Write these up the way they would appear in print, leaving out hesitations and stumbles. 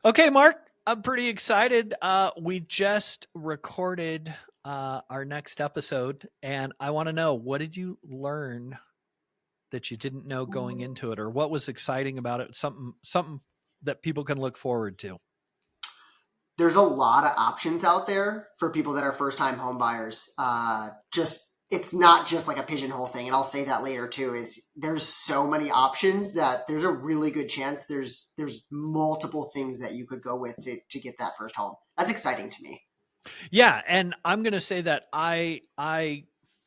Okay, Mark, I'm pretty excited. We just recorded our next episode, and I want to know, what did you learn that you didn't know going into it, or what was exciting about it? Something that people can look forward to. There's a lot of options out there for people that are first time home buyers. It's not just like a pigeonhole thing, and I'll say that later too. Is there's so many options that there's a really good chance there's multiple things that you could go with to get that first home. That's exciting to me. Yeah, and I'm going to say that I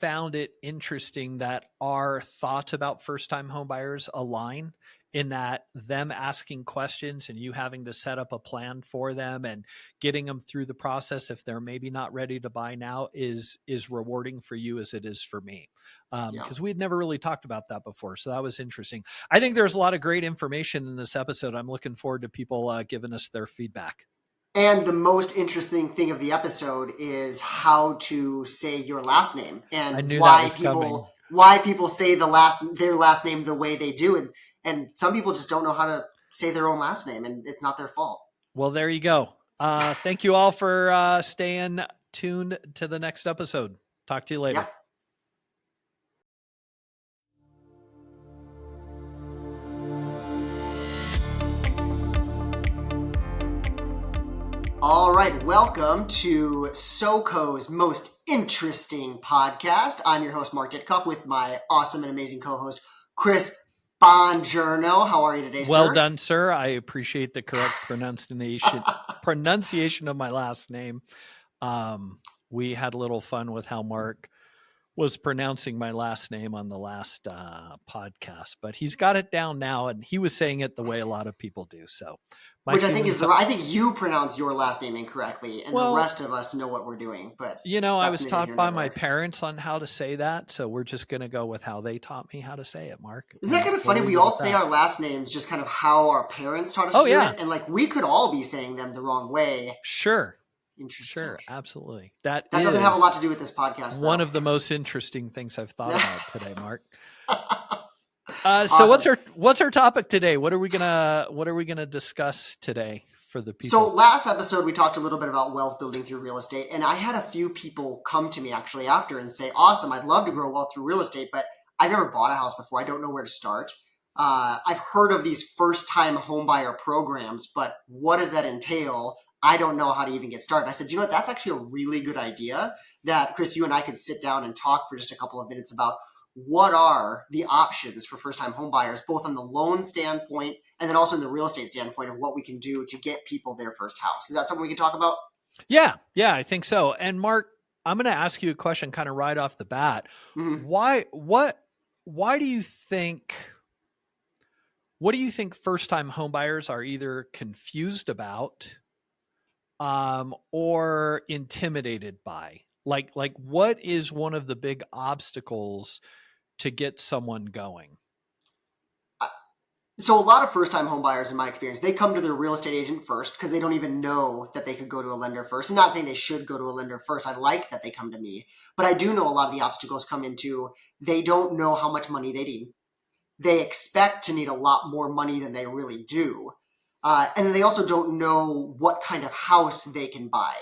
found it interesting that our thoughts about first-time homebuyers align, in that them asking questions and you having to set up a plan for them and getting them through the process if they're maybe not ready to buy now is rewarding for you as it is for me. Yeah. Because we had never really talked about that before. So that was interesting. I think there's a lot of great information in this episode. I'm looking forward to people giving us their feedback. And the most interesting thing of the episode is how to say your last name I and knew that why was people coming. why people say their last name the way they do, and some people just don't know how to say their own last name, and it's not their fault. Well, there you go. Thank you all for staying tuned to the next episode. Talk to you Yeah. later. All right, welcome to SoCo's most interesting podcast. I'm your host, Mark Ditkof, with my awesome and amazing co-host, Chris Bongirno. How are you today, Well sir? done, sir. I appreciate the correct pronunciation of my last name. We had a little fun with how Mark was pronouncing my last name on the last podcast, but he's got it down now, and he was saying it the way a lot of people do. So my Which I think feelings. I think you pronounce your last name incorrectly, and the Well, rest of us know what we're doing. But I that's was neither here taught nor by my there. parents on how to say that, so we're just going to go with how they taught me how to say it, Mark, Isn't that and kind of we'll funny? We leave it all at say that. our last names just kind of how our parents taught us Oh to do yeah, it, and like we could all be saying them the wrong way. sure, Interesting. sure, absolutely. That That doesn't have a is lot to do with this podcast, one though. of the most interesting things I've thought about today, Mark. So Awesome. what's our topic today? What are we gonna discuss today for the So people? last episode we talked a little bit about wealth building through real estate, and I had a few people come to me actually after and say, "Awesome, I'd love to grow wealth through real estate, but I've never bought a house before. I don't know where to start. I've heard of these first-time homebuyer programs, but what does that entail? I don't know how to even get started." I said, "You know what? That's actually a really good idea. That Chris, you and I could sit down and talk for just a couple of minutes about what are the options for first-time homebuyers, both on the loan standpoint." And then also in the real estate standpoint of what we can do to get people their first house. Is that something we can talk about? Yeah, I think so. And Mark, I'm going to ask you a question, kind of right off the bat. Mm-hmm. Why? Why do you think? What do you think first-time homebuyers are either confused about, or intimidated by? Like, what is one of the big obstacles to get someone going? So a lot of first-time home buyers, in my experience, they come to their real estate agent first because they don't even know that they could go to a lender first. I'm not saying they should go to a lender first. I like that they come to me, but I do know a lot of the obstacles come into they don't know how much money they need. They expect to need a lot more money than they really do, and then they also don't know what kind of house they can buy.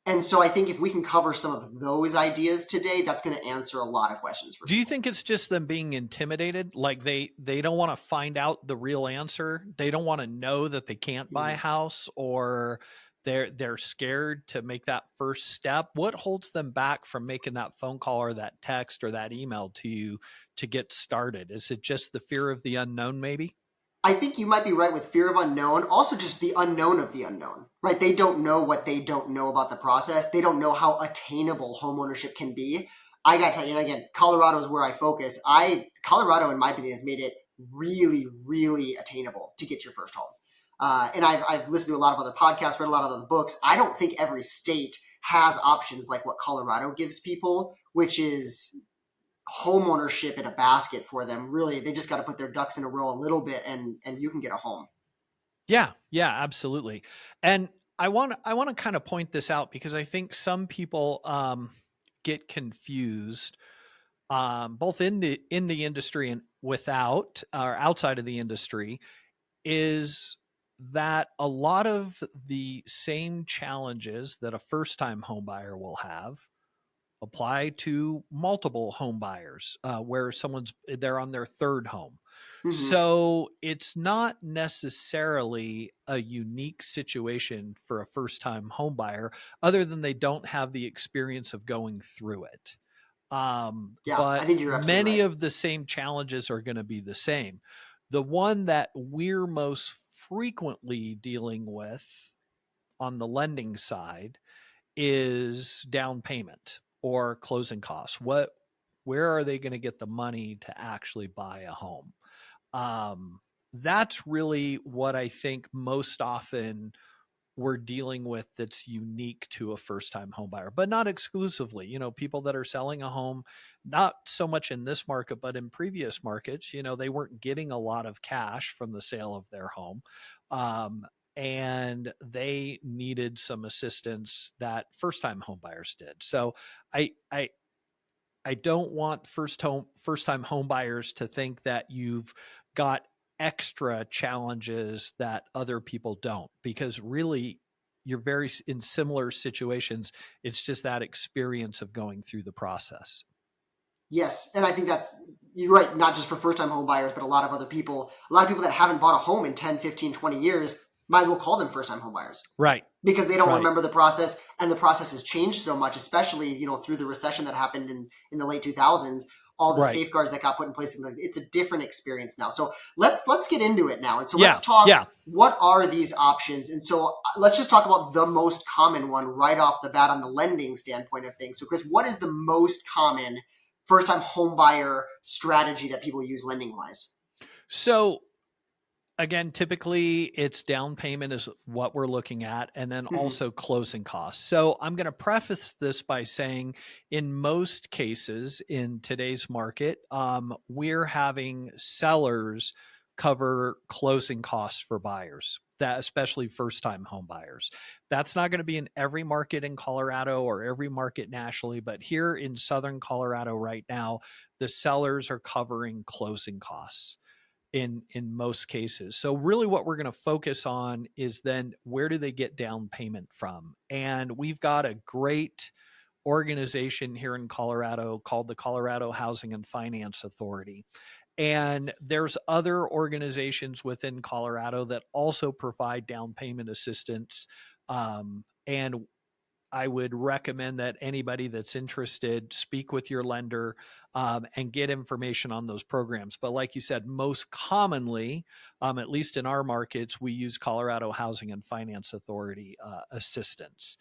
And so I think if we can cover some of those ideas today, that's going to answer a lot of questions for Do you people. think it's just them being intimidated? Like they don't want to find out the real answer. They don't want to know that they can't buy a Mm. house, or they're scared to make that first step. What holds them back from making that phone call or that text or that email to you to get started? Is it just the fear of the unknown, maybe? I think you might be right with fear of unknown, also just the unknown of the unknown, right? They don't know what they don't know about the process. They don't know how attainable homeownership can be. I got to tell you, and again, Colorado is where I focus. Colorado, in my opinion, has made it really, really attainable to get your first home. And I've listened to a lot of other podcasts, read a lot of other books. I don't think every state has options like what Colorado gives people, which is home ownership in a basket for them. Really, they just got to put their ducks in a row a little bit, and you can get a home. Yeah, absolutely. And I want to kind of point this out because I think some people get confused, both in the industry and without or outside of the industry, is that a lot of the same challenges that a first-time home buyer will have apply to multiple home buyers, where they're on their third home. Mm-hmm. So it's not necessarily a unique situation for a first-time home buyer, other than they don't have the experience of going through it. Yeah, I But think you're absolutely many right. of the same challenges are going to be the same. The one that we're most frequently dealing with on the lending side is down payment or closing costs. Where are they going to get the money to actually buy a home? Um, that's really what I think most often we're dealing with, that's unique to a first time home buyer, but not exclusively. People that are selling a home, not so much in this market, but in previous markets, they weren't getting a lot of cash from the sale of their home. Um, and they needed some assistance that first time home buyers did. So I, I, I don't want first time home buyers to think that you've got extra challenges that other people don't, because really you're very in similar situations. It's just that experience of going through the process. Yes, and I think you're right, not just for first-time home buyers, but a lot of other people, a lot of people that haven't bought a home in 10, 15, 20 years, might as well call them first-time home buyers Right. because they don't Right. remember the process, and the process has changed so much, especially, through the recession that happened in the late 2000s, all the Right. safeguards that got put in place. It's a different experience now. So let's get into it now. And so let's Yeah. talk, Yeah. what are these options? And so let's just talk about the most common one right off the bat on the lending standpoint of things. So Chris, what is the most common first-time home buyer strategy that people use lending-wise? So again, typically it's down payment is what we're looking at, and then Mm-hmm. also closing costs. So I'm going to preface this by saying, in most cases in today's market, we're having sellers cover closing costs for buyers, that especially first time home buyers. That's not going to be in every market in Colorado or every market nationally, but here in Southern Colorado right now, the sellers are covering closing costs in most cases. So really what we're going to focus on is then, where do they get down payment from? And we've got a great organization here in Colorado called the Colorado Housing and Finance Authority. And there's other organizations within Colorado that also provide down payment assistance. And I would recommend that anybody that's interested speak with your lender, and get information on those programs. But like you said, most commonly, at least in our markets, we use Colorado Housing and Finance Authority assistance.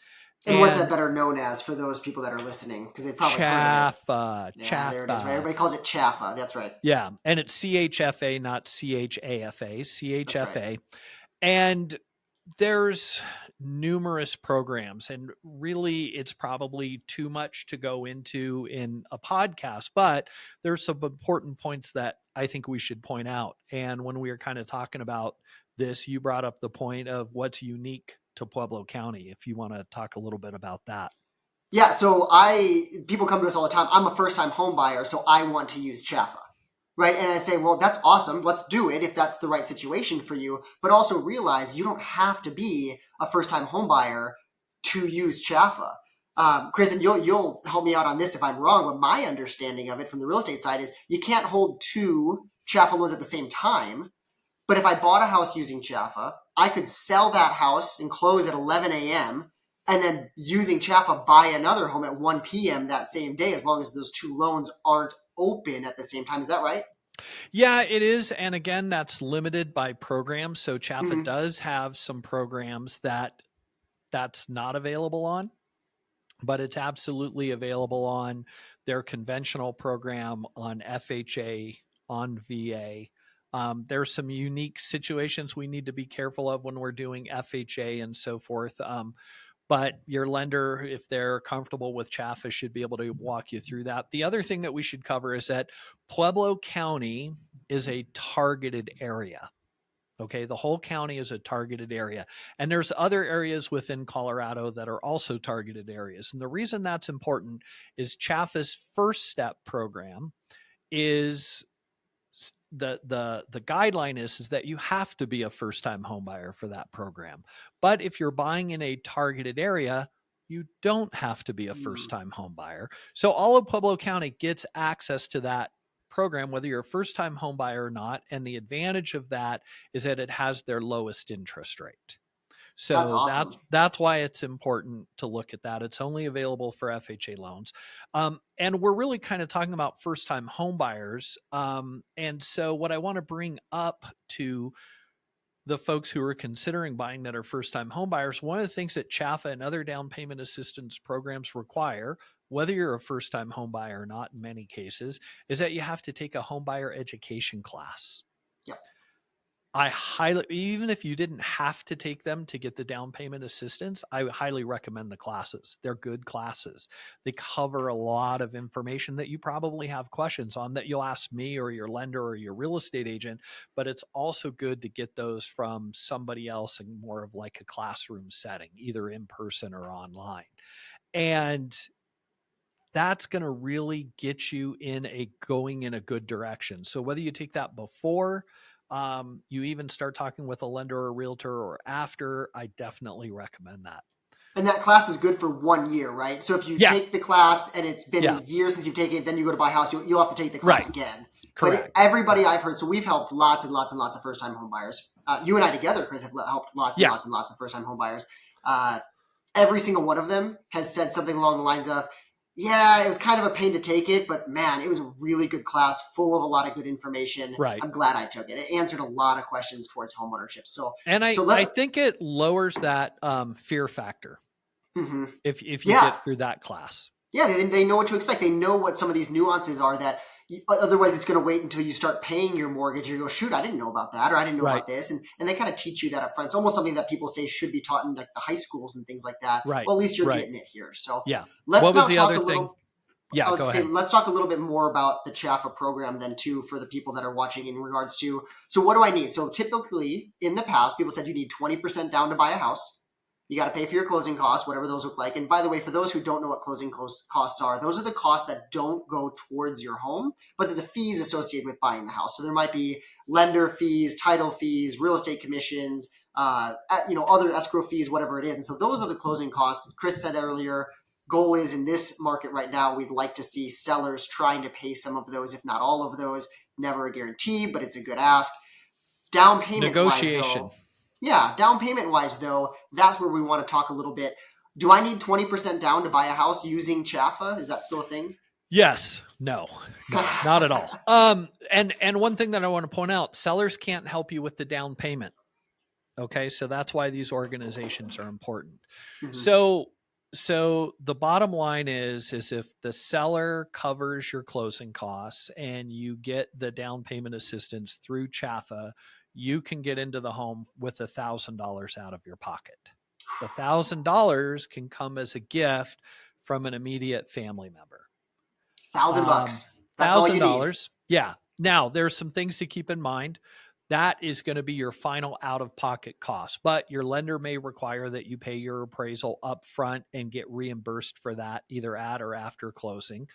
And what's that And better known as for those people that are listening? Because they've probably heard of it. Chaffa, Yeah, there it is. Right, Chaffa. everybody calls it Chaffa. That's right. Yeah. And it's CHFA, not CHAFA, That's right. CHFA. And there's numerous programs, and really it's probably too much to go into in a podcast, but there's some important points that I think we should point out. And when we were kind of talking about this, you brought up the point of what's unique to Pueblo County, if you want to talk a little bit about that. Yeah, so people come to us all the time. I'm a first-time home buyer, so I want to use Chaffa, right? And I say, well, that's awesome. Let's do it if that's the right situation for you. But also realize you don't have to be a first-time home buyer to use Chaffa. Chris, and you'll help me out on this if I'm wrong, but my understanding of it from the real estate side is you can't hold two Chaffa loans at the same time. But if I bought a house using Chaffa, I could sell that house and close at 11 a.m. and then using Chaffa buy another home at 1 p.m. that same day, as long as those two loans aren't open at the same time. Is that right? Yeah, it is. And again, that's limited by program. So Chaffa Mm-hmm. does have some programs that's not available on, but it's absolutely available on their conventional program, on FHA, on VA. There's some unique situations we need to be careful of when we're doing FHA and so forth. But your lender, if they're comfortable with Chaffa, should be able to walk you through that. The other thing that we should cover is that Pueblo County is a targeted area. Okay, the whole county is a targeted area. And there's other areas within Colorado that are also targeted areas. And the reason that's important is Chaffa's first step program is the guideline is that you have to be a first time home buyer for that program. But if you're buying in a targeted area, you don't have to be a first time home buyer. So all of Pueblo County gets access to that program, whether you're a first time home buyer or not. And the advantage of that is that it has their lowest interest rate. That's So awesome. that's why it's important to look at that. It's only available for FHA loans. And we're really kind of talking about first time home buyers. And so what I want to bring up to the folks who are considering buying that are first time home buyers, one of the things that CHAFA and other down payment assistance programs require, whether you're a first time home buyer or not, in many cases, is that you have to take a home buyer education class. Yep. I highly, even if you didn't have to take them to get the down payment assistance, I would highly recommend the classes. They're good classes. They cover a lot of information that you probably have questions on that you'll ask me or your lender or your real estate agent, but it's also good to get those from somebody else in more of like a classroom setting, either in person or online. And that's going to really get you going in a good direction. So whether you take that before you even start talking with a lender or a realtor or after, I definitely recommend that. And that class is good for 1 year, right? So if you take the class and it's been a year since you've taken it, then you go to buy a house, you'll have to take the class again. Correct. But everybody I've heard, so we've helped lots and lots and lots of first-time home buyers. You and I together, Chris, have helped lots and lots and lots of first-time home buyers. Every single one of them has said something along the lines of, yeah, it was kind of a pain to take it, but man, it was a really good class full of a lot of good information. Right. I'm glad I took it. It answered a lot of questions towards homeownership. I think it lowers that fear factor if you get through that class. Yeah, they know what to expect. They know what some of these nuances are that otherwise it's going to wait until you start paying your mortgage. You go, shoot, I didn't know about that, or I didn't know about this. And they kind of teach you that up front. It's almost something that people say should be taught in like the high schools and things like that. Right. Well, at least you're getting it here. So let's what was the other thing? I was saying, let's talk a little bit more about the CHAFA program then too, for the people that are watching in regards to, so what do I need? So typically in the past, people said you need 20% down to buy a house. You got to pay for your closing costs, whatever those look like. And by the way, for those who don't know what closing costs are, those are the costs that don't go towards your home, but they're the fees associated with buying the house. So there might be lender fees, title fees, real estate commissions, other escrow fees, whatever it is. And so those are the closing costs. Chris said earlier, goal is in this market right now, we'd like to see sellers trying to pay some of those, if not all of those. Never a guarantee, but it's a good ask. Down payment negotiation. Down payment wise though, that's where we want to talk a little bit. Do I need 20% down to buy a house using CHAFA? Is that still a thing? Yes. No, not at all. And one thing that I want to point out, sellers can't help you with the down payment. Okay. So that's why these organizations are important. So the bottom line is if the seller covers your closing costs and you get the down payment assistance through CHAFA, you can get into the home with $1,000 out of your pocket. The $1,000 can come as a gift from an immediate family member. $1,000. That's all you need. Yeah. Now there's some things to keep in mind. That is going to be your final out-of-pocket cost, but your lender may require that you pay your appraisal up front and get reimbursed for that either at or after closing.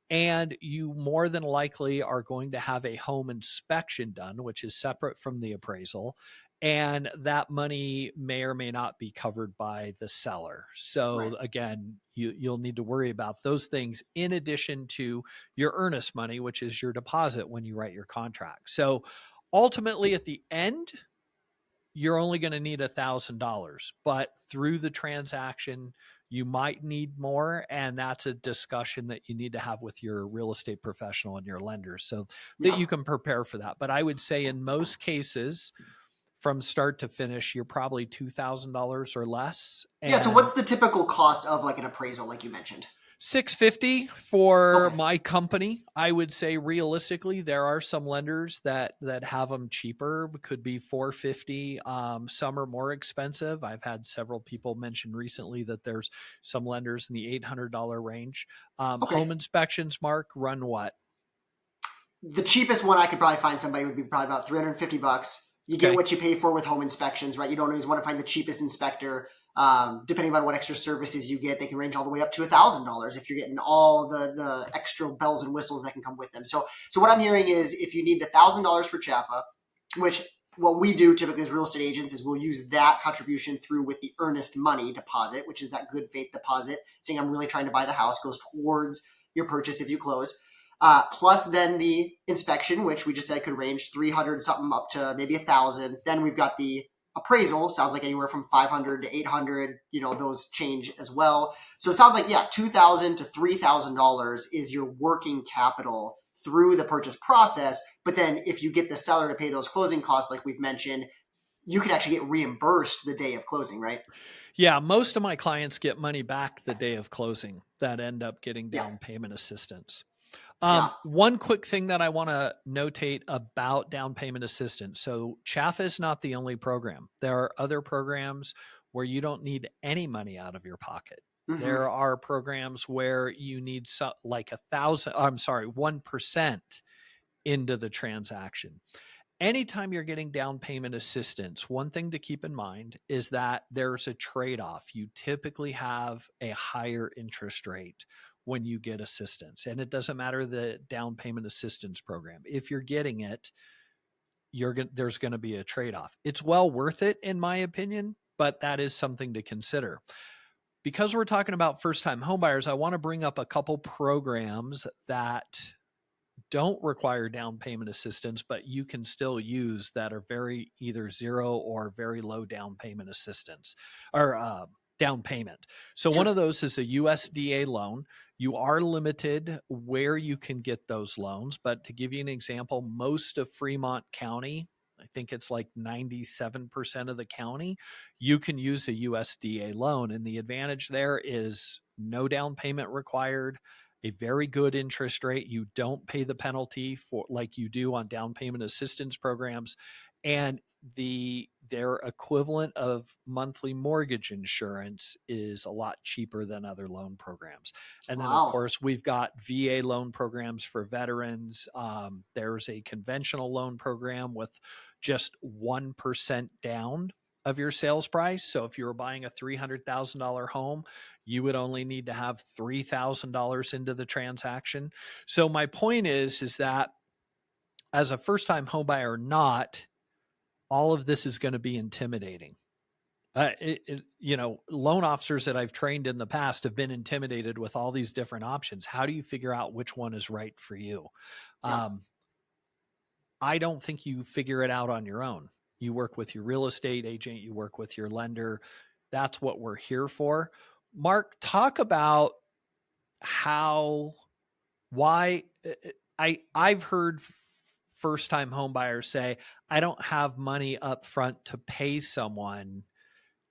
And you more than likely are going to have a home inspection done, which is separate from the appraisal. And that money may or may not be covered by the seller. So again, you'll need to worry about those things in addition to your earnest money, which is your deposit when you write your contract. So ultimately, at the end, you're only going to need $1,000, but through the transaction, you might need more. And that's a discussion that you need to have with your real estate professional and your lenders so that you can prepare for that. But I would say in most cases, from start to finish, you're probably $2,000 or less. So what's the typical cost of like an appraisal, like you mentioned? $650 for my company. I would say realistically, there are some lenders that have them cheaper. It could be $450. Some are more expensive. I've had several people mention recently that there's some lenders in the $800 range. Home inspections, Mark, run what? The cheapest one I could probably find somebody would be probably about $350. You get what you pay for with home inspections, right? You don't always want to find the cheapest inspector. Depending on what extra services you get, they can range all the way up to $1,000 if you're getting all the extra bells and whistles that can come with them. So what I'm hearing is if you need the $1,000 for Chaffa, which what we do typically as real estate agents is we'll use that contribution through with the earnest money deposit, which is that good faith deposit, saying I'm really trying to buy the house, goes towards your purchase if you close. Plus then the inspection, which we just said could range 300 something up to maybe 1,000. Then we've got the appraisal, sounds like anywhere from 500 to 800, those change as well. So it sounds like, yeah, $2,000 to $3,000 is your working capital through the purchase process. But then if you get the seller to pay those closing costs, like we've mentioned, you can actually get reimbursed the day of closing, right? Yeah, most of my clients get money back the day of closing that end up getting down payment assistance. One quick thing that I want to notate about down payment assistance. So Chaffa is not the only program. There are other programs where you don't need any money out of your pocket. Mm-hmm. There are programs where you need like 1% into the transaction. Anytime you're getting down payment assistance, one thing to keep in mind is that there's a trade-off. You typically have a higher interest rate when you get assistance. And it doesn't matter the down payment assistance program. If you're getting it, there's going to be a trade-off. It's well worth it, in my opinion, but that is something to consider. Because we're talking about first-time homebuyers, I want to bring up a couple programs that don't require down payment assistance, but you can still use that are very either zero or very low down payment assistance or down payment. So one of those is a USDA loan. You are limited where you can get those loans, but to give you an example, most of Fremont County, I think it's like 97% of the county, you can use a USDA loan. And the advantage there is no down payment required, a very good interest rate. You don't pay the penalty for like you do on down payment assistance programs. And their equivalent of monthly mortgage insurance is a lot cheaper than other loan programs. And then, of course, we've got VA loan programs for veterans. There's a conventional loan program with just 1% down of your sales price. So if you were buying a $300,000 home, you would only need to have $3,000 into the transaction. So my point is that as a first-time homebuyer or not, all of this is going to be intimidating. Loan officers that I've trained in the past have been intimidated with all these different options. How do you figure out which one is right for you? Yeah. I don't think you figure it out on your own. You work with your real estate agent, you work with your lender. That's what we're here for. Mark, talk about I've heard first-time home buyers say, I don't have money up front to pay someone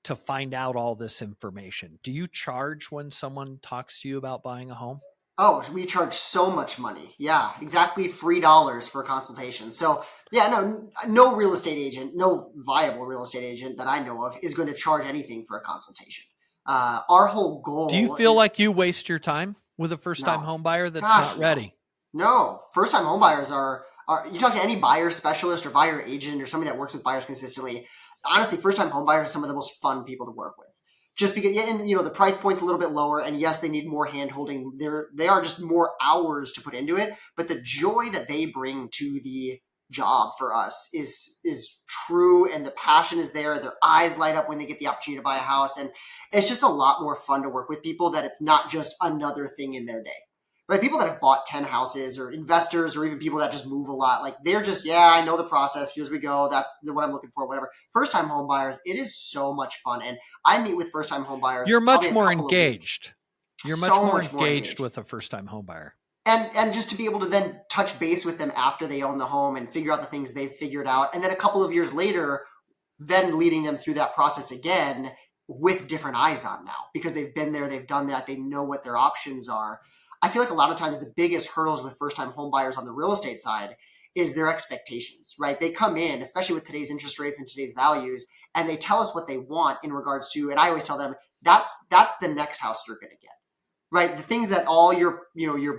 to find out all this information. Do you charge when someone talks to you about buying a home? Oh, we charge so much money. Yeah, exactly $3 for a consultation. So yeah, no real estate agent, no viable real estate agent that I know of is going to charge anything for a consultation. Our whole goal. Do you feel like you waste your time with a first-time home buyer that's not ready? No. First-time home buyers are you talk to any buyer specialist or buyer agent or somebody that works with buyers consistently. Honestly, first-time home buyers are some of the most fun people to work with. Just because, and the price point's a little bit lower, and yes, they need more hand-holding. They are just more hours to put into it, but the joy that they bring to the job for us is true, and the passion is there. Their eyes light up when they get the opportunity to buy a house, and it's just a lot more fun to work with people that it's not just another thing in their day. Right? People that have bought 10 houses or investors or even people that just move a lot, like they're just, I know the process. Here's we go. That's what I'm looking for, whatever. First-time home buyers, it is so much fun. And I meet with first-time home buyers. You're much more engaged. You're much more engaged with a first-time home buyer. And just to be able to then touch base with them after they own the home and figure out the things they've figured out. And then a couple of years later, then leading them through that process again with different eyes on now because they've been there, they've done that, they know what their options are. I feel like a lot of times the biggest hurdles with first-time home buyers on the real estate side is their expectations, right? They come in, especially with today's interest rates and today's values, and they tell us what they want in regards to, and I always tell them, that's the next house you're going to get, right? The things that all your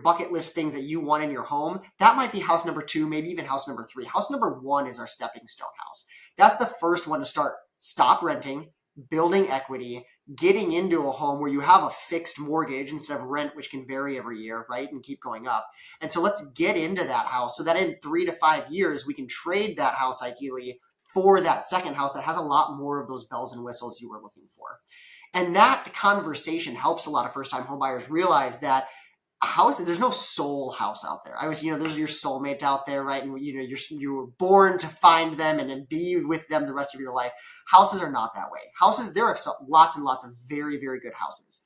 bucket list things that you want in your home, that might be house number 2, maybe even house number 3. House number 1 is our stepping stone house. That's the first one to stop renting, building equity, getting into a home where you have a fixed mortgage instead of rent, which can vary every year, right? And keep going up. And so let's get into that house so that in 3 to 5 years, we can trade that house ideally for that second house that has a lot more of those bells and whistles you were looking for. And that conversation helps a lot of first time homebuyers realize that a house, there's no soul house out there. I was, there's your soulmate out there, right? And you were born to find them and then be with them the rest of your life. Houses are not that way. Houses, there are lots and lots of very, very good houses.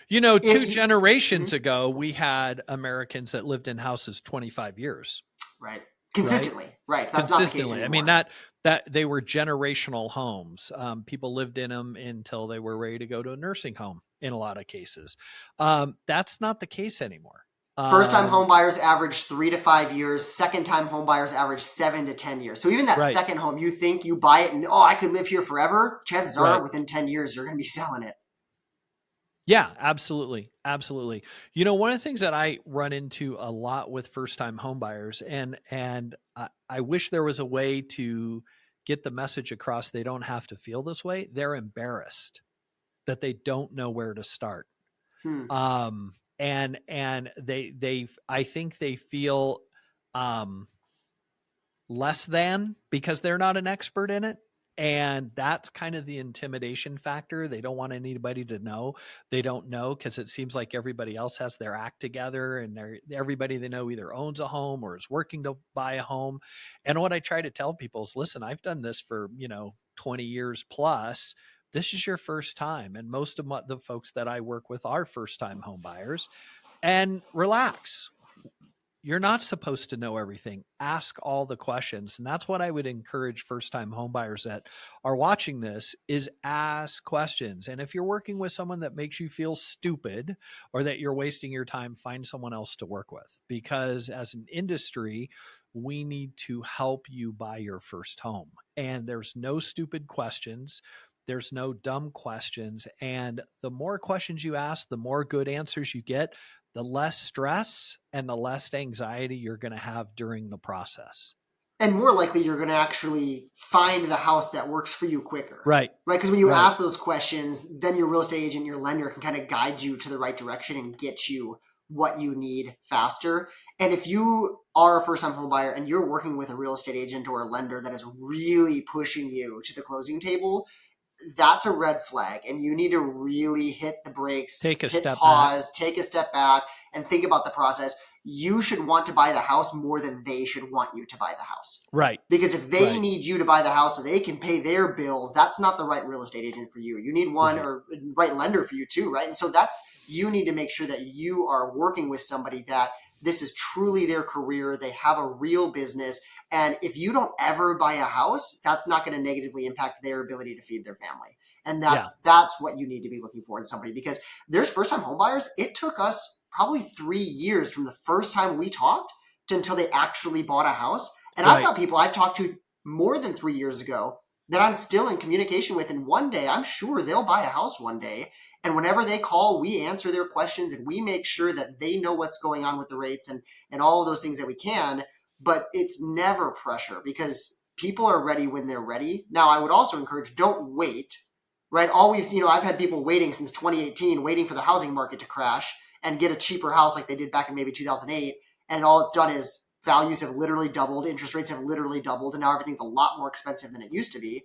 Two generations ago, we had Americans that lived in houses 25 years. Right. Consistently. Right. That's not the case anymore. I mean, that they were generational homes. People lived in them until they were ready to go to a nursing home in a lot of cases. That's not the case anymore. First-time home buyers average 3 to 5 years. Second-time home buyers average 7 to 10 years. So even that second home, you think you buy it and, I could live here forever. Chances are within 10 years, you're going to be selling it. Yeah, absolutely. Absolutely. One of the things that I run into a lot with first-time home buyers, and I wish there was a way to get the message across they don't have to feel this way. They're embarrassed that they don't know where to start. And I think they feel less than because they're not an expert in it. And that's kind of the intimidation factor. They don't want anybody to know. They don't know because it seems like everybody else has their act together, and everybody they know either owns a home or is working to buy a home. And what I try to tell people is, listen, I've done this for, 20 years plus. This is your first time. And most of the folks that I work with are first-time home buyers. And relax. You're not supposed to know everything. Ask all the questions. And that's what I would encourage first-time home buyers that are watching this is ask questions. And if you're working with someone that makes you feel stupid or that you're wasting your time, find someone else to work with. Because as an industry, we need to help you buy your first home. And there's no stupid questions. There's no dumb questions. And the more questions you ask, the more good answers you get, the less stress and the less anxiety you're going to have during the process. And more likely you're going to actually find the house that works for you quicker. Right. Right. Because when you ask those questions, then your real estate agent, your lender can kind of guide you to the right direction and get you what you need faster. And if you are a first-time home buyer and you're working with a real estate agent or a lender that is really pushing you to the closing table, that's a red flag, and you need to really hit the brakes, hit pause, take a step back, and think about the process. You should want to buy the house more than they should want you to buy the house. Right. Because if they need you to buy the house so they can pay their bills, that's not the right real estate agent for you. You need one or right lender for you too, right? And so you need to make sure that you are working with somebody that this is truly their career. They have a real business. And if you don't ever buy a house, that's not going to negatively impact their ability to feed their family. And that's what you need to be looking for in somebody, because there's first-time home buyers. It took us probably 3 years from the first time we talked until they actually bought a house. And I've got people I've talked to more than 3 years ago that I'm still in communication with. And one day, I'm sure they'll buy a house one day. And whenever they call, we answer their questions and we make sure that they know what's going on with the rates and all of those things that we can. But it's never pressure, because people are ready when they're ready. Now, I would also encourage, don't wait, right? All we've seen, I've had people waiting since 2018, waiting for the housing market to crash and get a cheaper house like they did back in maybe 2008. And all it's done is values have literally doubled, interest rates have literally doubled, and now everything's a lot more expensive than it used to be.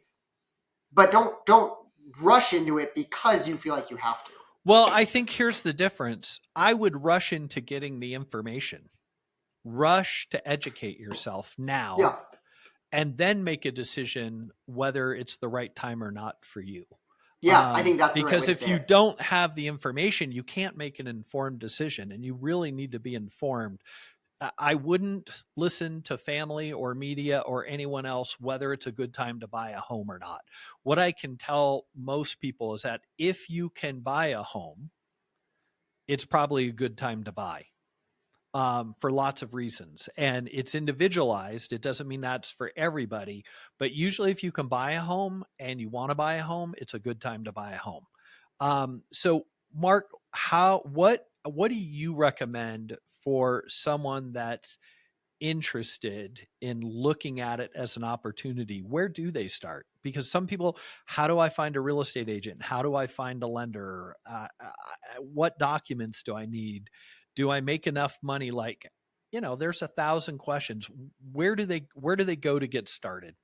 But don't rush into it because you feel like you have to. Well, I think here's the difference. I would rush into getting the information. Rush to educate yourself now, and then make a decision whether it's the right time or not for you. Yeah, I think that's the right way to say it. Because if you don't have the information, you can't make an informed decision, and you really need to be informed. I wouldn't listen to family or media or anyone else whether it's a good time to buy a home or not. What I can tell most people is that if you can buy a home, it's probably a good time to buy. For lots of reasons. And it's individualized. It doesn't mean that's for everybody, but usually if you can buy a home and you want to buy a home, it's a good time to buy a home. So Mark, what do you recommend for someone that's interested in looking at it as an opportunity, where do they start? Because some people, how do I find a real estate agent? How do I find a lender? What documents do I need? Do I make enough money? Like, there's 1,000 questions. Where do they go to get started?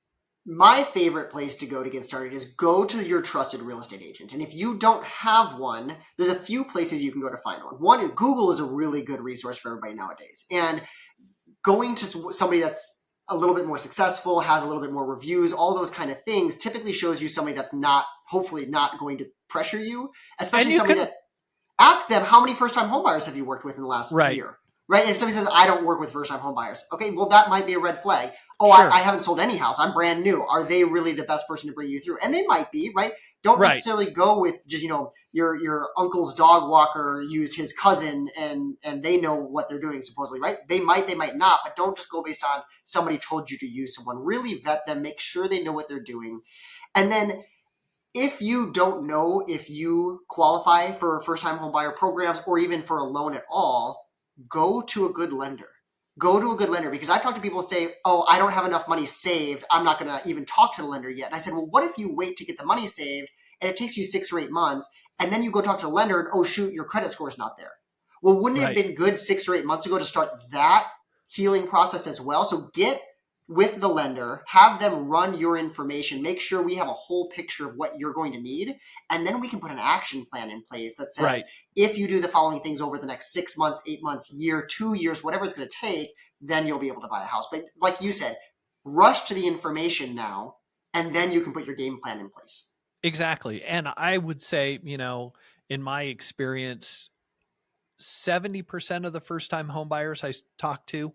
My favorite place to go to get started is go to your trusted real estate agent. And if you don't have one, there's a few places you can go to find one. One is Google is a really good resource for everybody nowadays. And going to somebody that's a little bit more successful, has a little bit more reviews, all those kind of things typically shows you somebody that's hopefully not going to pressure you, especially somebody that ask them, how many first-time homebuyers have you worked with in the last year? Right? And if somebody says, I don't work with first-time homebuyers, okay, well, that might be a red flag. Oh, sure. I haven't sold any house. I'm brand new. Are they really the best person to bring you through? And they might be, right? Don't necessarily go with just, your uncle's dog walker used his cousin and they know what they're doing supposedly, right? They might not, but don't just go based on somebody told you to use someone. Really vet them, make sure they know what they're doing. And then if you don't know if you qualify for first-time homebuyer programs or even for a loan at all, go to a good lender. Go to a good lender, because I've talked to people who say, oh, I don't have enough money saved. I'm not going to even talk to the lender yet. And I said, well, what if you wait to get the money saved and it takes you 6 or 8 months and then you go talk to the lender and, oh, shoot, your credit score is not there. Well, wouldn't it have been good 6 or 8 months ago to start that healing process as well? So get with the lender, have them run your information, make sure we have a whole picture of what you're going to need, and then we can put an action plan in place that says, if you do the following things over the next 6 months, 8 months, year, 2 years, whatever it's going to take, then you'll be able to buy a house. But like you said, rush to the information now, and then you can put your game plan in place. Exactly. And I would say, in my experience, 70% of the first-time home buyers I talk to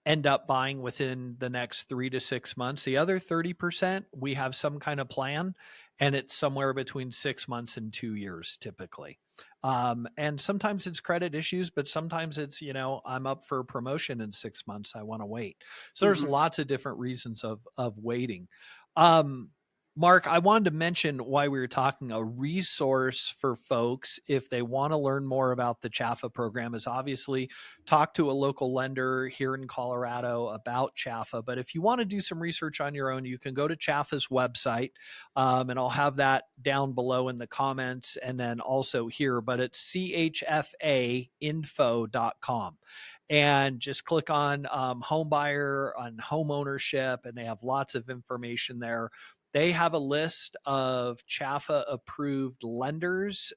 end up buying within the next 3 to 6 months. The other 30%, we have some kind of plan, and it's somewhere between 6 months and 2 years typically. And sometimes it's credit issues, but sometimes it's, I'm up for a promotion in 6 months. I want to wait. So there's lots of different reasons of waiting. Mark, I wanted to mention why we were talking, a resource for folks if they want to learn more about the CHFA program is obviously talk to a local lender here in Colorado about CHFA. But if you want to do some research on your own, you can go to CHFA's website, and I'll have that down below in the comments and then also here, but it's chfainfo.com. And just click on home buyer, on home ownership, and they have lots of information there. They have a list of CHFA approved lenders.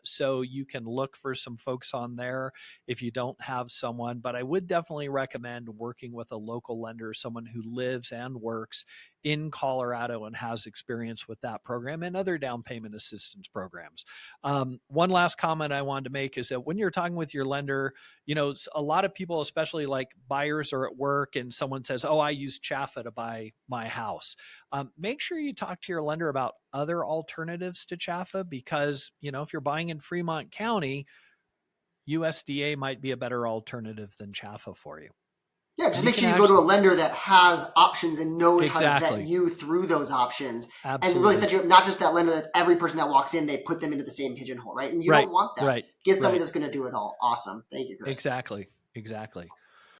So you can look for some folks on there if you don't have someone, but I would definitely recommend working with a local lender, someone who lives and works in Colorado and has experience with that program and other down payment assistance programs. One last comment I wanted to make is that when you're talking with your lender, a lot of people, especially like buyers, are at work and someone says, oh, I use CHFA to buy my house. Make sure you talk to your lender about other alternatives to CHFA, because, if you're buying in Fremont County, USDA might be a better alternative than CHFA for you. Yeah, just make sure you go to a lender that has options and knows how to vet you through those options. Absolutely. And really set you up, not just that lender that every person that walks in, they put them into the same pigeonhole, right? And you don't want that. Get somebody that's going to do it all. Awesome. Thank you, Chris. Exactly.